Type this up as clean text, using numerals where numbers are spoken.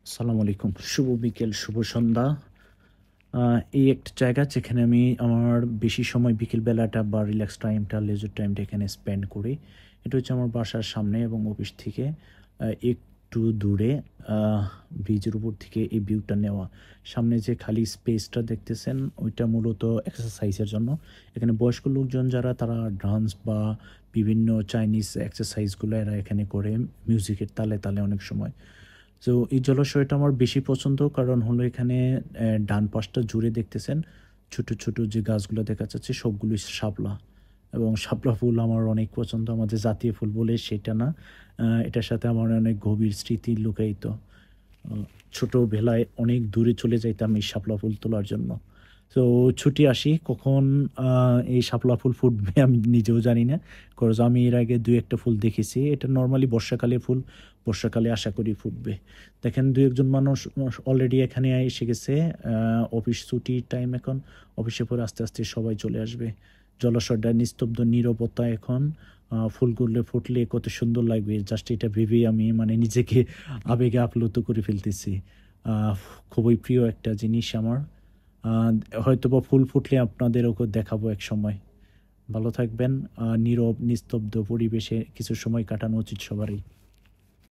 আসসালামু আলাইকুম। শুভ বিকেল, শুভ সন্ধ্যা। এই একটা জায়গা যেখানে আমি আমার বেশি সময় বিকেল বেলাটা বা রিল্যাক্স টাইমটা, লেজার টাইমটা এখানে স্পেন্ড করি। এটা হচ্ছে আমার বাসার সামনে এবং অফিস থেকে একটু দূরে ব্রিজের উপর থেকে এই ভিউটা নেওয়া। সামনে যে খালি স্পেসটা দেখতেছেন ওইটা মূলত এক্সারসাইজের জন্য। এখানে বয়স্ক লোকজন যারা তারা ডান্স বা বিভিন্ন চাইনিজ এক্সারসাইজগুলো এরা এখানে করে মিউজিকের তালে, তালে অনেক সময়। তো এই জলাশয়টা আমার বেশি পছন্দ কারণ হলো এখানে ডান পাশটা জুড়ে দেখতেছেন ছোট, ছোট যে গাছগুলো দেখা যাচ্ছে সবগুলোই শাপলা এবং শাপলা ফুল আমার অনেক পছন্দ। আমাদের জাতীয় ফুল বলে সেটা না। এটার সাথে আমার অনেক গভীর স্মৃতি লুকায়িত। আ ছোটবেলায় অনেক দূরে চলে যাইতাম এই শাপলা ফুল তোলার জন্য। তো ছুটে আসি কখন আ এই শাপলা ফুল ফুটবে আমি নিজেও জানি না। কজ আমি এর আগে ২-১ টা ফুল দেখেছি। এটা নরমালি বর্ষাকালে ফুল। বর্ষাকালে আশা করি ফুটবে। দেখেন ২-১ জন মানুষ অলরেডি এখানে এসে গেছে। আ অফিস ছুটির টাইম এখন। অফিসের পরে আস্তে, আস্তে সবাই চলে আসবে। জলাশয়টা নিস্তব্ধ নীরবতা এখন। ফুলগুলো ফুটলে কত সুন্দর লাগবে। জাস্ট এটা ভেবেই আমি মানে নিজেকে আবেগে আপ্লুত করে ফেলতেছি। আ খুবই প্রিয় একটা জিনিস আমার। আ হয়তোবা ফুল ফুটলে আপনাদেরও দেখাবো একসময়। ভালো থাকবেন। নীরব নিস্তব্ধ পরিবেশে কিছু সময় কাটানো উচিত সবারই।